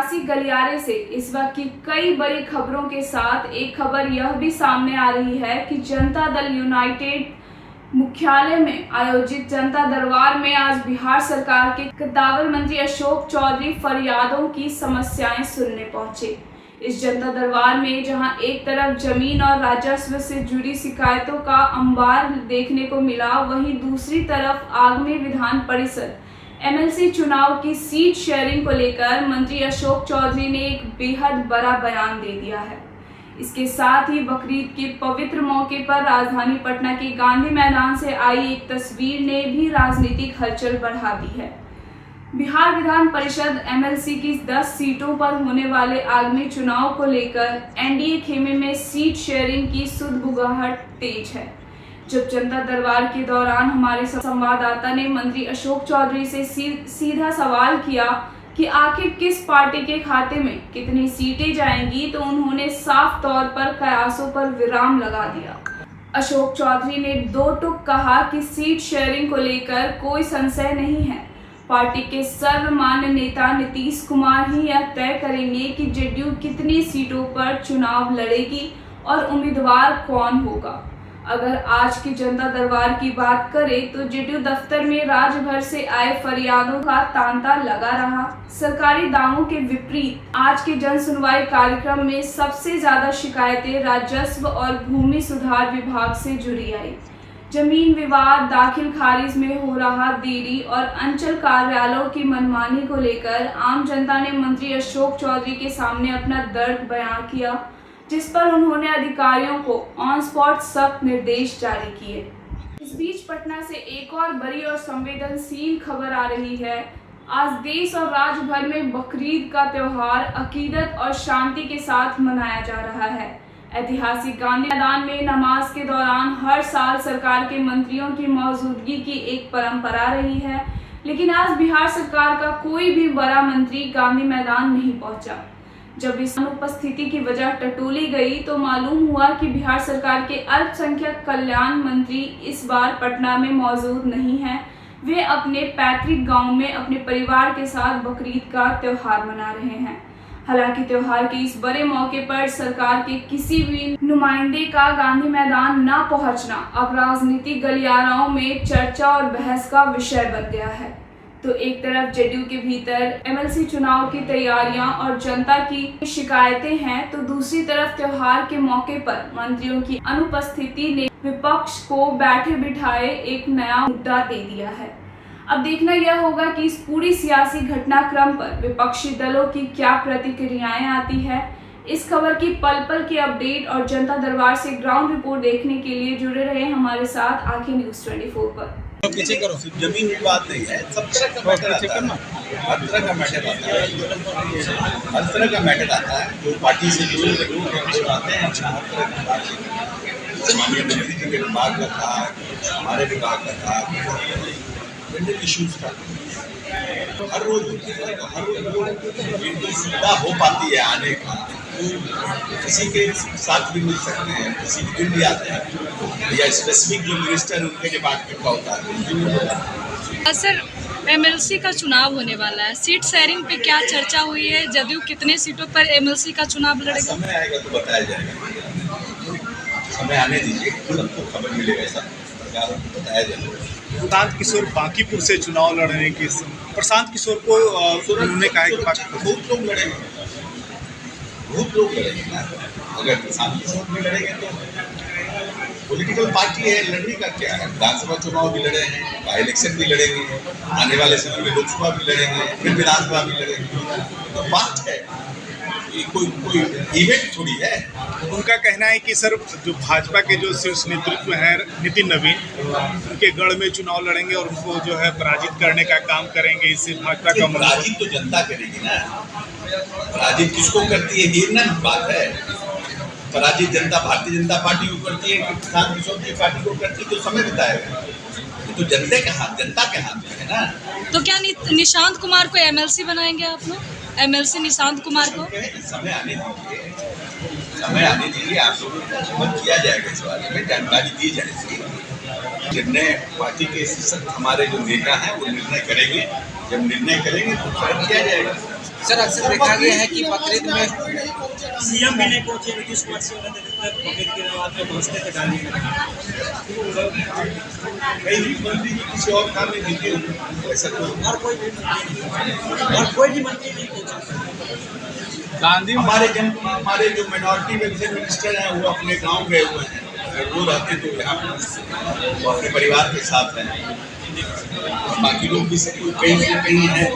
सियासी गलियारे से इस वक्त की कई बड़ी खबरों के साथ एक खबर यह भी सामने आ रही है कि जनता दल यूनाइटेड मुख्यालय में आयोजित जनता दरबार में आज बिहार सरकार के कद्दावर मंत्री अशोक चौधरी फरियादों की समस्याएं सुनने पहुंचे। इस जनता दरबार में जहां एक तरफ जमीन और राजस्व से जुड़ी शिकायतों का अंबार देखने को मिला, वहीं दूसरी तरफ आगामी विधान परिषद एमएलसी चुनाव की सीट शेयरिंग को लेकर मंत्री अशोक चौधरी ने एक बेहद बड़ा बयान दे दिया है। इसके साथ ही बकरीद के पवित्र मौके पर राजधानी पटना के गांधी मैदान से आई एक तस्वीर ने भी राजनीतिक हलचल बढ़ा दी है। बिहार विधान परिषद एमएलसी की 10 सीटों पर होने वाले आगामी चुनाव को लेकर एनडीए खेमे में सीट शेयरिंग की सुगबुगाहट तेज है। जब जनता दरबार के दौरान हमारे संवाददाता ने मंत्री अशोक चौधरी से सीधा सवाल किया कि आखिर किस पार्टी के खाते में कितनी सीटें जाएंगी, तो उन्होंने साफ तौर पर कयासों पर विराम लगा दिया। अशोक चौधरी ने दो टूक कहा कि सीट शेयरिंग को लेकर कोई संशय नहीं है। पार्टी के सर्वमान्य नेता नीतीश कुमार ही यह तय करेंगे कि जेडीयू कितनी सीटों पर चुनाव लड़ेगी और उम्मीदवार कौन होगा। अगर आज की जनता दरबार की बात करें तो जेडीयू दफ्तर में राज्य भर से आए फरियादों का तांता लगा रहा। सरकारी दावों के विपरीत आज के जन सुनवाई कार्यक्रम में सबसे ज्यादा शिकायतें राजस्व और भूमि सुधार विभाग से जुड़ी आई। जमीन विवाद, दाखिल खारिज में हो रहा देरी और अंचल कार्यालयों की मनमानी को लेकर आम जनता ने मंत्री अशोक चौधरी के सामने अपना दर्द बयां किया, जिस पर उन्होंने अधिकारियों को ऑन स्पॉट सख्त निर्देश जारी किए। इस बीच पटना से एक और बड़ी और संवेदनशील खबर आ रही है। आज देश और राज्य भर में बकरीद का त्योहार अकीदत और शांति के साथ मनाया जा रहा है। ऐतिहासिक गांधी मैदान में नमाज के दौरान हर साल सरकार के मंत्रियों की मौजूदगी की एक परंपरा रही है, लेकिन आज बिहार सरकार का कोई भी बड़ा मंत्री गांधी मैदान नहीं पहुंचा। जब इस अनुपस्थिति की वजह टटोली गई तो मालूम हुआ कि बिहार सरकार के अल्पसंख्यक कल्याण मंत्री इस बार पटना में मौजूद नहीं हैं। वे अपने पैतृक गांव में अपने परिवार के साथ बकरीद का त्योहार मना रहे हैं। हालांकि त्योहार के इस बड़े मौके पर सरकार के किसी भी नुमाइंदे का गांधी मैदान न पहुंचना अब राजनीतिक गलियारों में चर्चा और बहस का विषय बन गया है। तो एक तरफ जेडीयू के भीतर एमएलसी चुनाव की तैयारियां और जनता की शिकायतें हैं, तो दूसरी तरफ त्योहार के मौके पर मंत्रियों की अनुपस्थिति ने विपक्ष को बैठे बिठाए एक नया मुद्दा दे दिया है। अब देखना यह होगा कि इस पूरी सियासी घटनाक्रम पर विपक्षी दलों की क्या प्रतिक्रियाएं आती है। इस खबर की पल पल की अपडेट और जनता दरबार से ग्राउंड रिपोर्ट देखने के लिए जुड़े रहे हमारे साथ आंखें न्यूज़ 24 पर। पीछे करो, जमीन विवाद नहीं है, सब तरह का मैटर आता है, हर तरह का मैटर आता है, हर तरह का मैटर आता है। जो पार्टी से जुड़े लोग आते हैं, हर तरह की बात माननीय मंत्री जी के विभाग का था, हमारे विभाग का था, जनरल इश्यूज का हर रोज होते हैं। तो हर रोज जिनको सुविधा हो पाती है आने का, तो किसी के साथ भी मिल सकते हैं, किसी के दिन भी आते हैं, या स्पेसिफिक जो मिनिस्टर उनके डिपार्टमेंट का होता है। सर, एमएलसी का चुनाव होने वाला है, सीट शेयरिंग पे क्या चर्चा हुई है? जदयू कितने सीटों पर एमएलसी का चुनाव लड़ेगा? समय आएगा तो बताया जाएगा, समय आने दीजिए, सबको खबर मिलेगा, सब बताया जाएगा। प्रशांत किशोर बांकीपुर से चुनाव लड़ने की, प्रशांत किशोर को उन्होंने कहा कि बहुत लोग लड़ेंगे, बहुत लोग लड़ेंगे ना। अगर प्रशांत किशोर भी लड़ेंगे तो पॉलिटिकल पार्टी है, लड़ने का क्या है। विधानसभा चुनाव भी लड़े हैं, बाई इलेक्शन भी लड़ेंगे, आने वाले समय में लोकसभा भी लड़ेंगे, फिर विधानसभा भी लड़ेंगे। तो बात है, ये कोई इवेंट थोड़ी है। उनका कहना है कि सर जो भाजपा के जो शीर्ष नेतृत्व हैं नितिन नवीन, उनके गढ़ में चुनाव लड़ेंगे और उनको जो है पराजित करने का काम करेंगे। इससे भाजपा का पराजित तो जनता करेगी ना, पराजित किसको करती है ये ना बात है। पराजित जनता भारतीय जनता पार्टी को करती है कि प्रशांत किशोर की पार्टी को करती है, तो समय बताएगा। तो जनता के हाथ में है ना। तो क्या निशांत कुमार को एमएलसी बनाएंगे आप लोग? एमएलसी निशांत कुमार को समय आने दीजिए, आप लोगों को समझ किया जाएगा, इस बारे में जानकारी दी जाएगी। निर्णय पार्टी के हमारे जो नेता हैं वो निर्णय करेंगे, जब निर्णय करेंगे तो किया जाएगा। सर अक्सर देखा गया है कि बकरीद में सीएम भी नहीं पहुंचे, नीतीश कुमार सीएम बकरीद के नवाज में पहुंचने के डाली कई मंत्री किसी और काम में बिजी हो, ऐसा तो और कोई भी मंत्री नहीं पहुंचा। गांधी हमारे जो माइनॉरिटी वेलफेयर मिनिस्टर हैं वो अपने गांव गए हुए हैं, अगर वो रहते तो यहाँ वो अपने परिवार के साथ हैं। बाकी लोग भी सब कहीं से कहीं हैं,